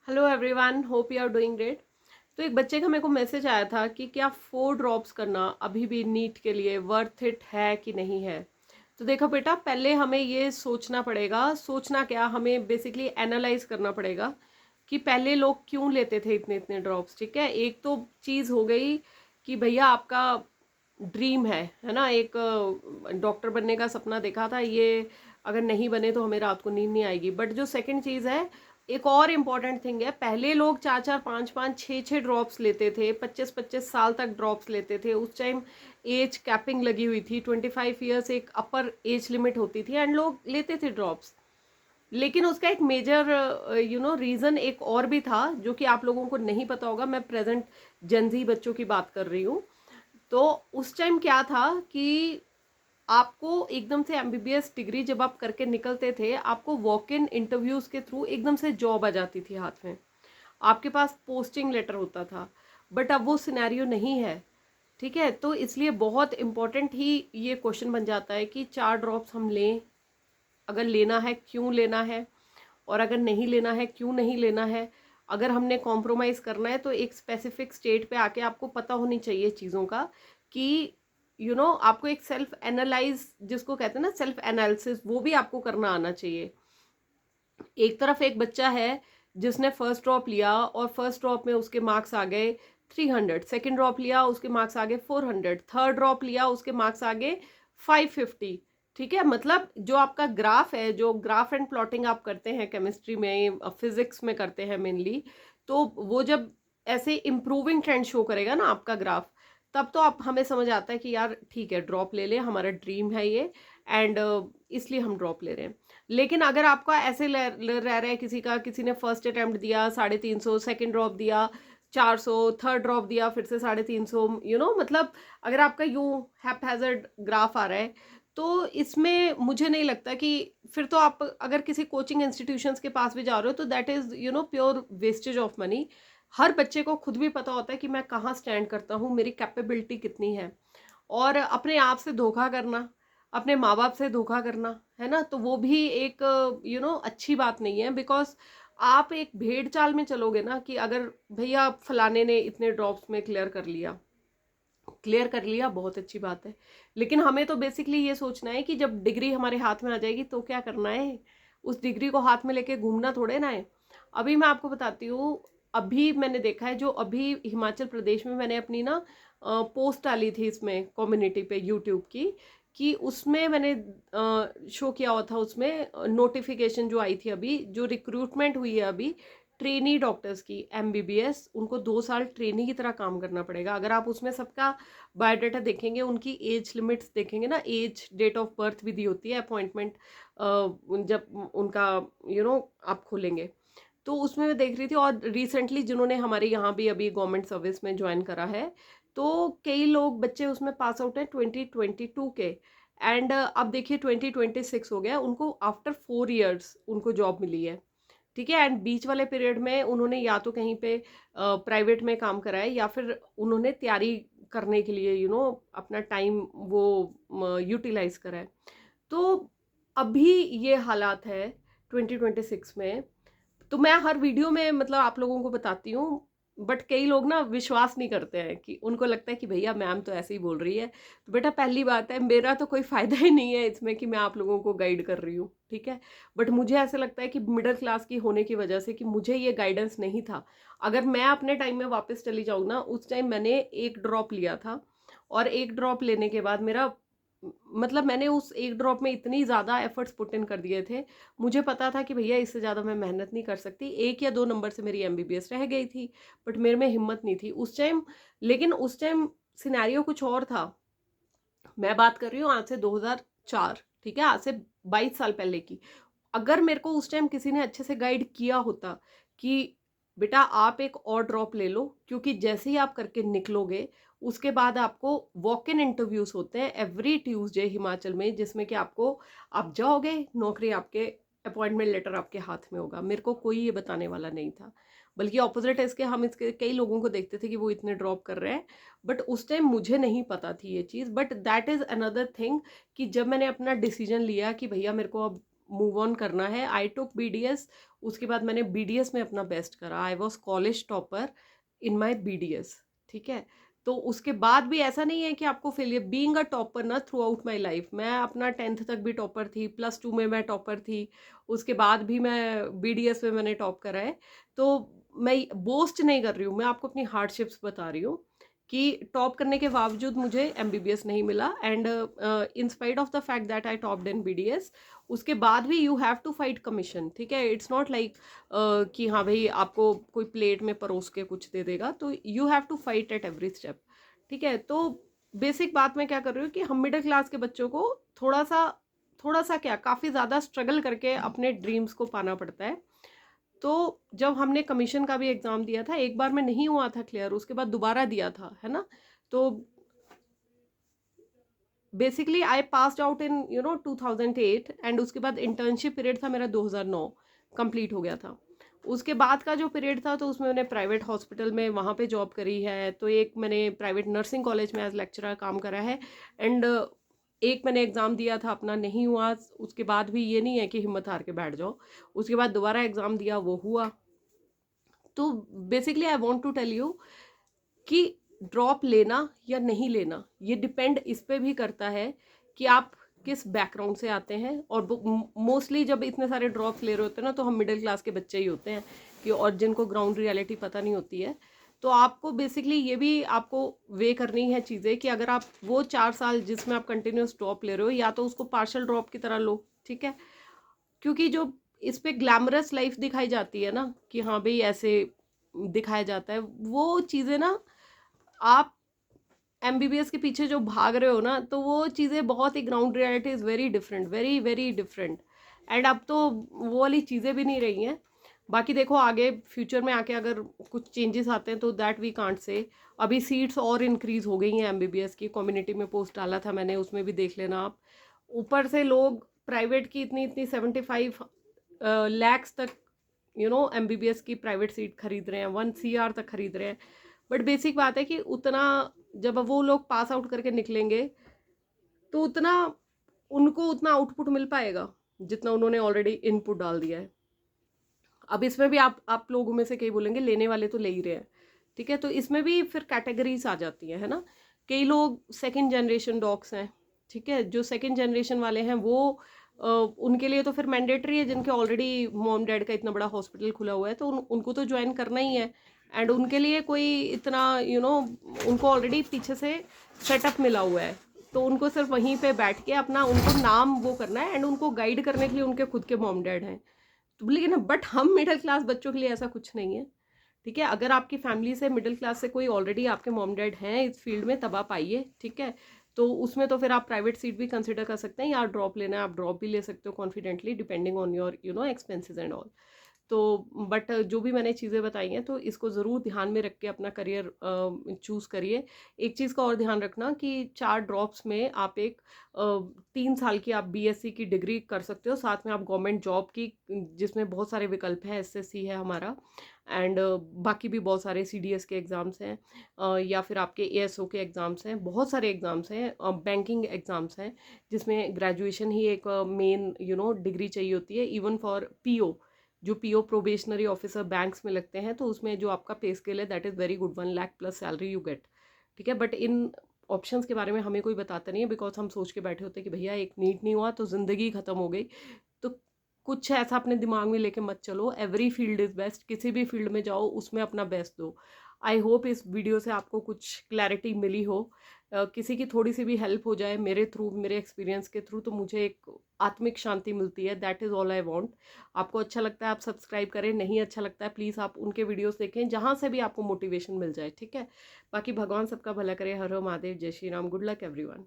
Hello everyone, hope you are doing great. तो एक बच्चे का मेरे को मैसेज आया था कि क्या 4 ड्रॉप्स करना अभी भी नीट के लिए वर्थ इट है कि नहीं है। तो देखो बेटा, पहले हमें ये सोचना पड़ेगा। सोचना क्या, हमें बेसिकली एनालाइज करना पड़ेगा कि पहले लोग क्यों लेते थे इतने इतने ड्रॉप्स। ठीक है, एक तो चीज़ हो गई कि भैया आपका ड्रीम है ना, एक डॉक्टर बनने का सपना देखा था, ये अगर नहीं बने तो हमें रात को नींद नहीं आएगी। बट जो सेकंड चीज़ है, एक और इम्पॉर्टेंट थिंग है, पहले लोग 4 4 5 5 6 6 ड्रॉप्स लेते थे, 25 25 साल तक ड्रॉप्स लेते थे। उस टाइम एज कैपिंग लगी हुई थी, 25 ईयर्स एक अपर एज लिमिट होती थी एंड लोग लेते थे ड्रॉप्स। लेकिन उसका एक मेजर रीज़न एक और भी था जो कि आप लोगों को नहीं पता होगा। मैं प्रेजेंट जेनजी बच्चों की बात कर रही हूँ। तो उस टाइम क्या था कि आपको एकदम से एमबीबीएस डिग्री जब आप करके निकलते थे, आपको वॉक इन इंटरव्यूज के थ्रू एकदम से जॉब आ जाती थी हाथ में, आपके पास पोस्टिंग लेटर होता था। बट अब वो सिनेरियो नहीं है। ठीक है, तो इसलिए बहुत इंपॉर्टेंट ही ये क्वेश्चन बन जाता है कि 4 ड्रॉप्स हम लें, अगर लेना है क्यों लेना है, और अगर नहीं लेना है क्यों नहीं लेना है। अगर हमने कॉम्प्रोमाइज़ करना है तो एक स्पेसिफिक स्टेट पे आके आपको पता होनी चाहिए चीज़ों का कि आपको एक सेल्फ एनालाइज, जिसको कहते हैं ना सेल्फ एनालिसिस, वो भी आपको करना आना चाहिए। एक तरफ एक बच्चा है जिसने फर्स्ट ड्रॉप लिया और फर्स्ट ड्रॉप में उसके मार्क्स आ गए 300, सेकेंड ड्रॉप लिया उसके मार्क्स आ गए 400, थर्ड ड्रॉप लिया उसके मार्क्स आ गए 550। ठीक है, मतलब जो आपका ग्राफ है, जो ग्राफ एंड प्लॉटिंग आप करते हैं केमिस्ट्री में, फिजिक्स में करते हैं मेनली, तो वो जब ऐसे इम्प्रूविंग ट्रेंड शो करेगा ना आपका ग्राफ, तब तो आप हमें समझ आता है कि यार ठीक है, ड्रॉप ले ले, हमारा ड्रीम है ये, एंड इसलिए हम ड्रॉप ले रहे हैं। लेकिन अगर आपका ऐसे रह रहा है, किसी ने फर्स्ट अटेम्प्ट दिया 350, सेकंड ड्रॉप दिया 400, थर्ड ड्रॉप दिया फिर से 350, मतलब अगर आपका यूं हैप्पैज़र्ड ग्राफ आ रहा है, तो इसमें मुझे नहीं लगता कि फिर तो आप अगर किसी कोचिंग इंस्टीट्यूशंस के पास भी जा रहे हो तो that is pure wastage of money. हर बच्चे को खुद भी पता होता है कि मैं कहाँ स्टैंड करता हूँ, मेरी कैपेबिलिटी कितनी है। और अपने आप से धोखा करना, अपने माँ बाप से धोखा करना, है ना, तो वो भी एक अच्छी बात नहीं है। बिकॉज आप एक भेड़ चाल में चलोगे ना कि अगर भैया फलाने ने इतने ड्रॉप्स में क्लियर कर लिया, बहुत अच्छी बात है। लेकिन हमें तो बेसिकली ये सोचना है कि जब डिग्री हमारे हाथ में आ जाएगी तो क्या करना है, उस डिग्री को हाथ में लेके घूमना थोड़े ना है। अभी मैं आपको बताती हूँ, अभी मैंने देखा है, जो अभी हिमाचल प्रदेश में मैंने अपनी ना पोस्ट डाली थी इसमें कम्युनिटी पे यूट्यूब की, कि उसमें मैंने शो किया हुआ था, उसमें नोटिफिकेशन जो आई थी, अभी जो रिक्रूटमेंट हुई है अभी ट्रेनी डॉक्टर्स की, एमबीबीएस, उनको 2 साल ट्रेनी की तरह काम करना पड़ेगा। अगर आप उसमें सबका बायोडाटा देखेंगे, उनकी एज लिमिट्स देखेंगे ना, एज डेट ऑफ बर्थ भी दी होती है, अपॉइंटमेंट जब उनका आप खोलेंगे, तो उसमें मैं देख रही थी। और रिसेंटली जिन्होंने हमारे यहाँ भी अभी गवर्नमेंट सर्विस में ज्वाइन करा है, तो कई लोग बच्चे उसमें पास आउट हैं 2022 के, एंड अब देखिए 2026 हो गया, उनको आफ्टर 4 ईयर्स उनको जॉब मिली है। ठीक है, एंड बीच वाले पीरियड में उन्होंने या तो कहीं पे प्राइवेट में काम करा है, या फिर उन्होंने तैयारी करने के लिए अपना टाइम वो यूटिलाइज करा है। तो अभी ये हालात है 2026 में। तो मैं हर वीडियो में मतलब आप लोगों को बताती हूँ, बट कई लोग ना विश्वास नहीं करते हैं, कि उनको लगता है कि भैया मैम तो ऐसे ही बोल रही है। तो बेटा, पहली बात है, मेरा तो कोई फायदा ही नहीं है इसमें कि मैं आप लोगों को गाइड कर रही हूँ। ठीक है, बट मुझे ऐसा लगता है कि मिडिल क्लास की होने की वजह से कि मुझे ये गाइडेंस नहीं था। अगर मैं अपने टाइम में वापस चली जाऊँ ना, उस टाइम मैंने एक ड्रॉप लिया था, और एक ड्रॉप लेने के बाद मेरा मतलब मैंने उस एक ड्रॉप में इतनी ज़्यादा एफर्ट्स पुट इन कर दिए थे, मुझे पता था कि भैया इससे ज़्यादा मैं मेहनत नहीं कर सकती, 1 या 2 नंबर से मेरी एमबीबीएस रह गई थी। बट मेरे में हिम्मत नहीं थी उस टाइम। लेकिन उस टाइम सिनेरियो कुछ और था। मैं बात कर रही हूँ आज से 2004, ठीक है, आज से 22 साल पहले की। अगर मेरे को उस टाइम किसी ने अच्छे से गाइड किया होता कि बेटा आप एक और ड्रॉप ले लो, क्योंकि जैसे ही आप करके निकलोगे उसके बाद आपको वॉक इन इंटरव्यूज होते हैं एवरी ट्यूसडे हिमाचल में, जिसमें कि आप जाओगे, नौकरी आपके, अपॉइंटमेंट लेटर आपके हाथ में होगा। मेरे को कोई ये बताने वाला नहीं था, बल्कि ऑपोजिट है इसके, हम इसके कई लोगों को देखते थे कि वो इतने ड्रॉप कर रहे हैं, बट उस टाइम मुझे नहीं पता थी ये चीज़। But that is another thing, कि जब मैंने अपना डिसीजन लिया कि भैया मेरे को अब मूव ऑन करना है। आई टुक BDS, उसके बाद मैंने BDS में अपना बेस्ट करा। I was college topper in my BDS, ठीक है। तो उसके बाद भी ऐसा नहीं है कि आपको फेलियर, बीइंग अ टॉपर ना थ्रू आउट माई लाइफ, मैं अपना 10th तक भी टॉपर थी, +2 में मैं टॉपर थी, उसके बाद भी मैं BDS में मैंने टॉप करा है। तो मैं बोस्ट नहीं कर रही हूँ, मैं आपको अपनी हार्डशिप्स बता रही हूँ कि टॉप करने के बावजूद मुझे MBBS नहीं मिला। And in spite of the fact that I topped in BDS, उसके बाद भी you have to fight commission, ठीक है। इट्स नॉट लाइक कि हाँ भाई आपको कोई प्लेट में परोस के कुछ दे देगा, तो you have to fight at every step, ठीक है। तो बेसिक बात मैं क्या कर रही हूँ कि हम मिडिल क्लास के बच्चों को थोड़ा सा क्या, काफ़ी ज़्यादा स्ट्रगल करके अपने ड्रीम्स को पाना पड़ता है। तो जब हमने कमीशन का भी एग्ज़ाम दिया था, एक बार में नहीं हुआ था क्लियर, उसके बाद दोबारा दिया था, है ना। तो basically I passed out in 2008, and उसके बाद इंटर्नशिप पीरियड था मेरा 2009 कंप्लीट हो गया था। उसके बाद का जो पीरियड था, तो उसमें मैंने प्राइवेट हॉस्पिटल में वहाँ पे जॉब करी है, तो एक मैंने प्राइवेट नर्सिंग कॉलेज में एज लेक्चरर काम करा है। एंड एक मैंने एग्ज़ाम दिया था, अपना नहीं हुआ, उसके बाद भी ये नहीं है कि हिम्मत हार के बैठ जाओ, उसके बाद दोबारा एग्ज़ाम दिया, वो हुआ। तो basically I want to tell you कि ड्रॉप लेना या नहीं लेना, ये डिपेंड इस पे भी करता है कि आप किस बैकग्राउंड से आते हैं। और मोस्टली जब इतने सारे ड्रॉप्स ले रहे होते हैं ना, तो हम मिडिल क्लास के बच्चे ही होते हैं कि, और जिनको ग्राउंड रियलिटी पता नहीं होती है। तो आपको बेसिकली ये भी आपको वे करनी है चीज़ें कि अगर आप वो 4 साल जिसमें आप कंटिन्यूस ड्रॉप ले रहे हो, या तो उसको पार्शल ड्रॉप की तरह लो, ठीक है। क्योंकि जो इस पे ग्लैमरस लाइफ दिखाई जाती है ना, कि हाँ भाई ऐसे दिखाया जाता है, वो चीज़ें ना, आप MBBS के पीछे जो भाग रहे हो ना, तो वो चीज़ें बहुत ही, ground reality is very different, very very different. And अब तो वो वाली चीज़ें भी नहीं रही हैं। बाकी देखो आगे फ्यूचर में आके अगर कुछ चेंजेस आते हैं तो दैट वी कांट से। अभी सीट्स और इंक्रीज हो गई हैं MBBS की, कम्युनिटी में पोस्ट डाला था मैंने, उसमें भी देख लेना आप। ऊपर से लोग प्राइवेट की इतनी इतनी 75 लैक्स तक MBBS की प्राइवेट सीट खरीद रहे हैं, 1 CR तक खरीद रहे हैं। बट बेसिक बात है कि उतना जब वो लोग पास आउट करके निकलेंगे, तो उतना उनको उतना आउटपुट मिल पाएगा जितना उन्होंने ऑलरेडी इनपुट डाल दिया है। अब इसमें भी आप लोगों में से कई बोलेंगे लेने वाले तो ले ही रहे हैं, ठीक है। तो इसमें भी फिर कैटेगरीज आ जाती है ना। कई लोग सेकंड जनरेशन डॉक्स हैं, ठीक है। जो सेकंड जनरेशन वाले हैं वो उनके लिए तो फिर मैंडेटरी है, जिनके ऑलरेडी मॉम डैड का इतना बड़ा हॉस्पिटल खुला हुआ है, तो उनको तो ज्वाइन करना ही है। एंड उनके लिए कोई इतना उनको ऑलरेडी पीछे से सेटअप मिला हुआ है, तो उनको सिर्फ वहीं पे बैठ के अपना उनको नाम वो करना है, एंड उनको गाइड करने के लिए उनके खुद के मॉम डैड हैं। तो लेकिन बट हम मिडिल क्लास बच्चों के लिए ऐसा कुछ नहीं है, ठीक है। अगर आपकी फैमिली से मिडिल क्लास से कोई ऑलरेडी आपके मॉम डैड हैं इस फील्ड में, तब आप आइए, ठीक है। तो उसमें तो फिर आप प्राइवेट सीट भी कंसिडर कर सकते हैं, या ड्रॉप लेना है आप ड्रॉप भी ले सकते हो confidently, depending on your expenses and all. तो बट जो भी मैंने चीज़ें बताई हैं, तो इसको ज़रूर ध्यान में रख के अपना करियर चूज़ करिए। एक चीज़ का और ध्यान रखना कि 4 ड्रॉप्स में आप एक 3 साल की आप BSc की डिग्री कर सकते हो, साथ में आप गवर्नमेंट जॉब की, जिसमें बहुत सारे विकल्प हैं, SSC है हमारा, एंड बाकी भी बहुत सारे CDS के एग्ज़ाम्स हैं, या फिर आपके ASO के एग्ज़ाम्स हैं, बहुत सारे एग्ज़ाम्स हैं, बैंकिंग एग्ज़ाम्स हैं, जिसमें ग्रेजुएशन ही एक मेन डिग्री चाहिए होती है। इवन फॉर PO, जो PO प्रोबेशनरी ऑफिसर बैंक्स में लगते हैं, तो उसमें जो आपका पे स्केल है that is very good, 1 lakh plus salary you get, ठीक है। बट इन ऑप्शंस के बारे में हमें कोई बताता नहीं है, बिकॉज हम सोच के बैठे होते हैं कि भैया एक नीट नहीं हुआ तो ज़िंदगी ख़त्म हो गई। तो कुछ ऐसा अपने दिमाग में लेके मत चलो, एवरी फील्ड इज़ बेस्ट, किसी भी फील्ड में जाओ उसमें अपना बेस्ट दो। आई होप इस वीडियो से आपको कुछ क्लैरिटी मिली हो, किसी की थोड़ी सी भी हेल्प हो जाए मेरे थ्रू, मेरे एक्सपीरियंस के थ्रू, तो मुझे एक आत्मिक शांति मिलती है। That is all I want. आपको अच्छा लगता है आप सब्सक्राइब करें, नहीं अच्छा लगता है प्लीज़ आप उनके वीडियोस देखें जहाँ से भी आपको मोटिवेशन मिल जाए, ठीक है। बाकी भगवान सबका भला करे। हर हर महादेव, जय Shri Ram, good luck everyone.